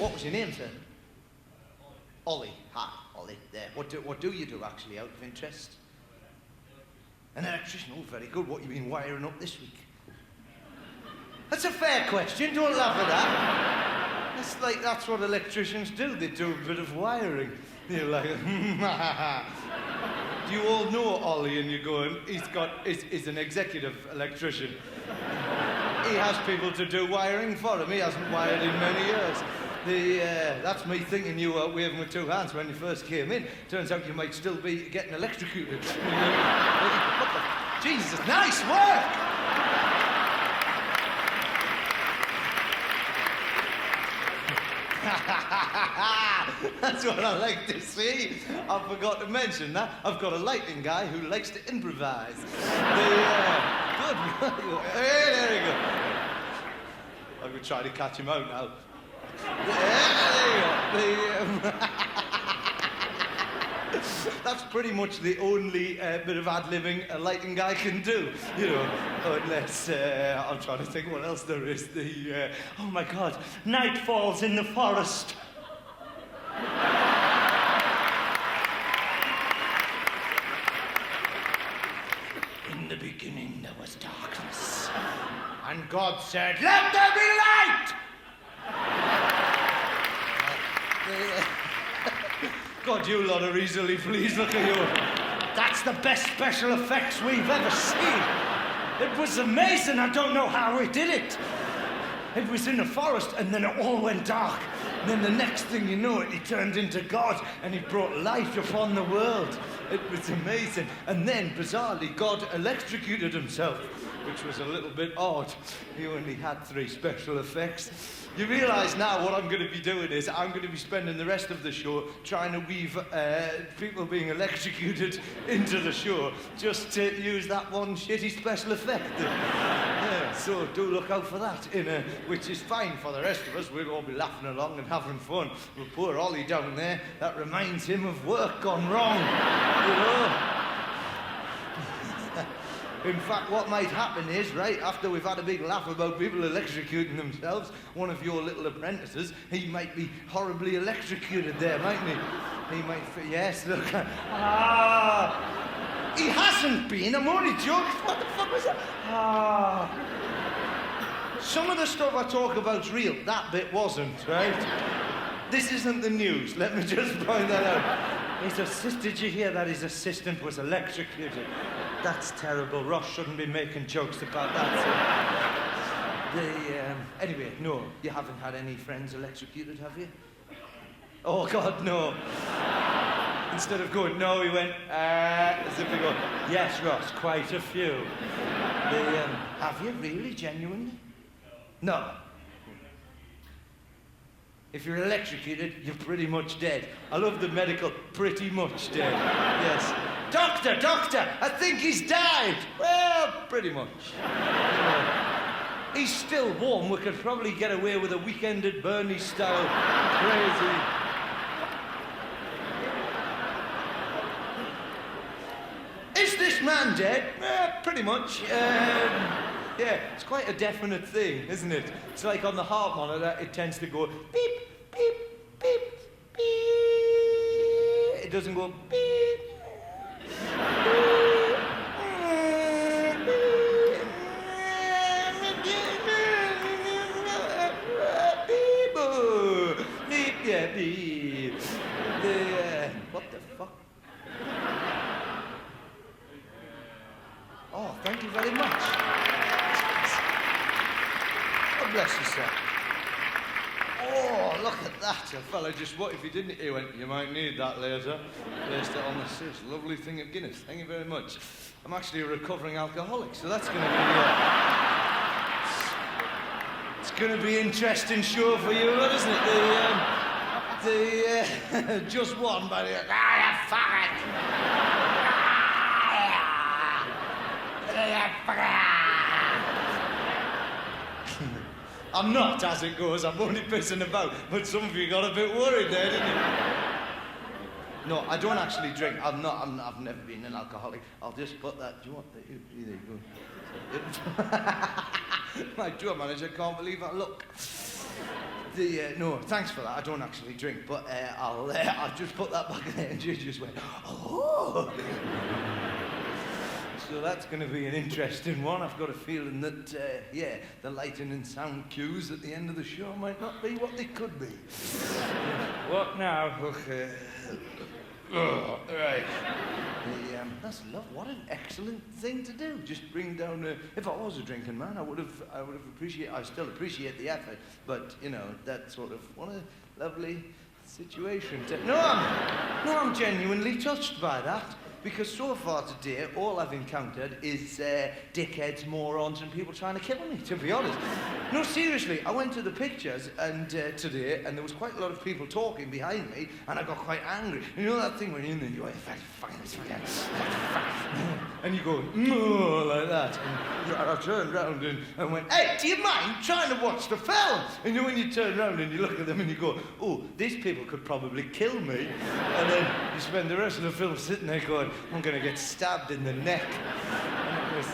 What was your name, sir? Ollie. Hi, Ollie. There. What do you do, actually, out of interest? An electrician. Oh, very good. What you been wiring up this week? That's a fair question. Don't laugh at that. It's like that's what electricians do. They do a bit of wiring. You're like, do you all know Ollie? And you're going, he's an executive electrician. He has people to do wiring for him. He hasn't wired in many years. That's me thinking you were waving with two hands when you first came in. Turns out you might still be getting electrocuted. Jesus, nice work! That's what I like to see. I forgot to mention that. I've got a lighting guy who likes to improvise. Good. Hey, there you go. I'm going to try to catch him out now. There you go. That's pretty much the only bit of ad-libbing a lighting guy can do, you know. Unless, I'm trying to think what else there is. Oh my God, night falls in the forest. In the beginning there was darkness, and God said, "Let there be light!" God, you lot are easily pleased. Look at you. That's the best special effects we've ever seen. It was amazing. I don't know how we did it. It was in the forest, and then it all went dark. And then the next thing you know, he turned into God, and he brought light upon the world. It was amazing. And then, bizarrely, God electrocuted himself, which was a little bit odd. He only had 3 special effects. You realise now what I'm going to be doing is I'm going to be spending the rest of the show trying to weave people being electrocuted into the show just to use that one shitty special effect. Yeah, so do look out for that, which is fine for the rest of us. We'll all be laughing along and having fun. But poor Ollie down there, that reminds him of work gone wrong, you know. In fact, what might happen is, right, after we've had a big laugh about people electrocuting themselves, one of your little apprentices, he might be horribly electrocuted there, mightn't he? He might, yes, look. He hasn't been, I'm only joking. What the fuck was that? Some of the stuff I talk about's real. That bit wasn't, right? This isn't the news. Let me just point that out. His assistant, did you hear that? His assistant was electrocuted. That's terrible. Ross shouldn't be making jokes about that. Anyway, no, you haven't had any friends electrocuted, have you? Oh, God, no. Instead of going, no, he went, as if he go, yes, Ross, quite a few. Have you really, genuinely? No. If you're electrocuted, you're pretty much dead. I love the medical, pretty much dead. Yes. Doctor, I think he's died. Well, pretty much. He's still warm. We could probably get away with a weekend at Bernie style. Crazy. Is this man dead? Pretty much. Yeah, it's quite a definite thing, isn't it? It's like on the heart monitor, it tends to go beep, beep, beep, beep. It doesn't go beep. Beep, yeah, beep. What the fuck? Oh, thank you very much. God bless you, sir. Oh, look at that. A fella just, what if he didn't? He went, you might need that later. Placed it on the sish. Lovely thing of Guinness. Thank you very much. I'm actually a recovering alcoholic, so that's going to be... it's going to be an interesting show for you, isn't it? Just one, but... you fuck it! I'm not, as it goes. I'm only pissing about. But some of you got a bit worried there, didn't you? No, I don't actually drink. I've never been an alcoholic. I'll just put that. Do you want that? There you go. My tour manager can't believe I look. No, thanks for that. I don't actually drink, but I'll just put that back in there. And she just went, oh. So that's going to be an interesting one. I've got a feeling that, the lighting and sound cues at the end of the show might not be what they could be. What now? Okay. Oh, right. That's love. What an excellent thing to do. Just bring down. If I was a drinking man, I would have appreciated. I still appreciate the effort, but that sort of what a lovely situation. I'm genuinely touched by that. Because so far today, all I've encountered is dickheads, morons, and people trying to kill me, to be honest. No, seriously, I went to the pictures and today, and there was quite a lot of people talking behind me, and I got quite angry. You know that thing when you're in there, you're like, and you go, no, like that. And I turned round and went, hey, do you mind trying to watch the film? And when you turn around and you look at them and you go, oh, these people could probably kill me. And then you spend the rest of the film sitting there going, I'm going to get stabbed in the neck. And it was,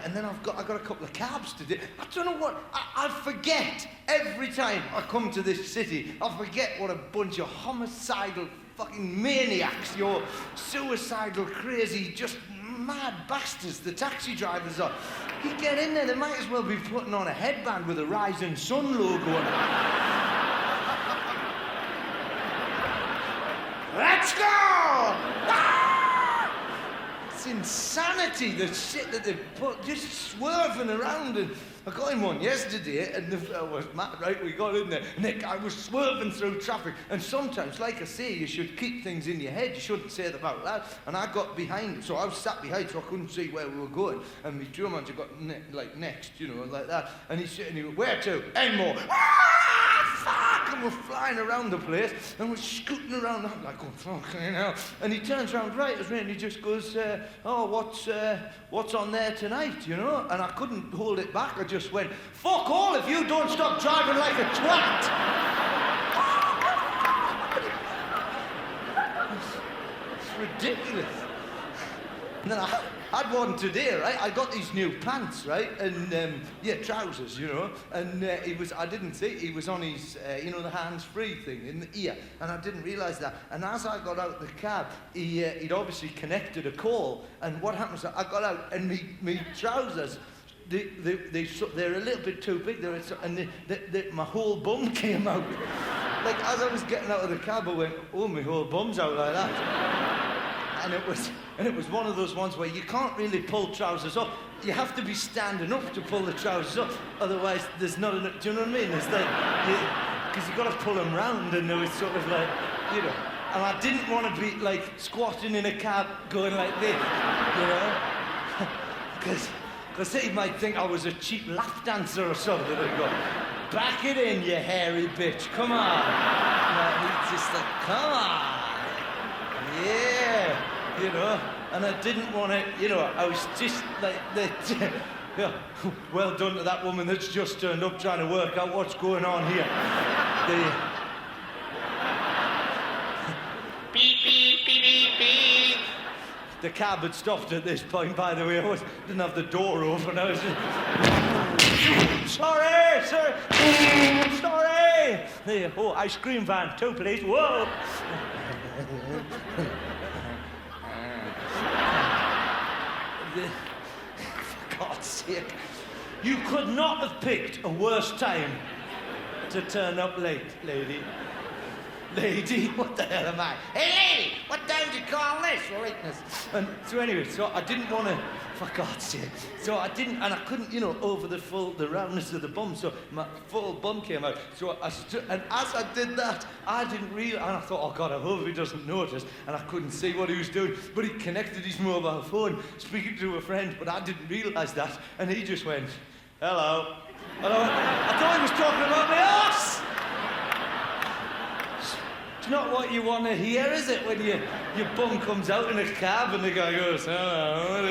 and then I got a couple of cabs to do. I don't know what, I forget every time I come to this city, I forget what a bunch of homicidal fucking maniacs, you're suicidal, crazy, just mad bastards the taxi drivers are. You get in there, they might as well be putting on a headband with a Rising Sun logo on it. Let's go! Ah! It's insanity, the shit that they put, just swerving around. And I got in one yesterday, and the fella was mad, right? We got in there, and the guy was swerving through traffic. And sometimes, like I say, you should keep things in your head. You shouldn't say them out loud. And I got behind him, so I was sat behind, so I couldn't see where we were going. And my drum manager got next, like that. And he went, where to? Enmore. Fuck! And we're flying around the place, and we're scooting around. I'm like, oh, fucking hell. And he turns around right as rain, and he just goes, what's on there tonight, And I couldn't hold it back. I just went, fuck all if you don't stop driving like a twat. It's ridiculous. And then I had one today, right? I got these new pants, right? And, trousers, And I didn't see, he was on his, the hands-free thing in the ear. And I didn't realise that. And as I got out the cab, he'd obviously connected a call. And what happened was I got out and me trousers, they're a little bit too big, and my whole bum came out. Like, as I was getting out of the cab, I went, oh, my whole bum's out like that. And it was one of those ones where you can't really pull trousers up. You have to be standing up to pull the trousers up. Otherwise, there's not enough. Do you know what I mean? It's like, because you've got to pull them round, and there was sort of like, And I didn't want to be like squatting in a cab going like this, Because he might think I was a cheap lap dancer or something. They'd go, back it in, you hairy bitch. Come on. And he's just like, come on. Yeah. And I didn't want to, I was just like, well done to that woman that's just turned up trying to work out what's going on here. Beep, beep, beep, beep, beep. The cab had stopped at this point, by the way. I didn't have the door open. I was just... Sorry, sir. Sorry. Oh, ice cream van, 2 please. Whoa. For God's sake, you could not have picked a worse time to turn up late, lady. Lady, what the hell am I? Hey, lady, what time do you call this? Rightness. And so anyway, so I didn't want to, for God's sake. So I didn't, and I couldn't, over the roundness of the bum, so my full bum came out. So I stood, and as I did that, I didn't realize, and I thought, oh God, I hope he doesn't notice, and I couldn't see what he was doing, but he connected his mobile phone, speaking to a friend, but I didn't realize that, and he just went, hello. And I thought he was talking about my arse. It's not what you want to hear, is it, when your bum comes out in a cab and the guy goes, hello.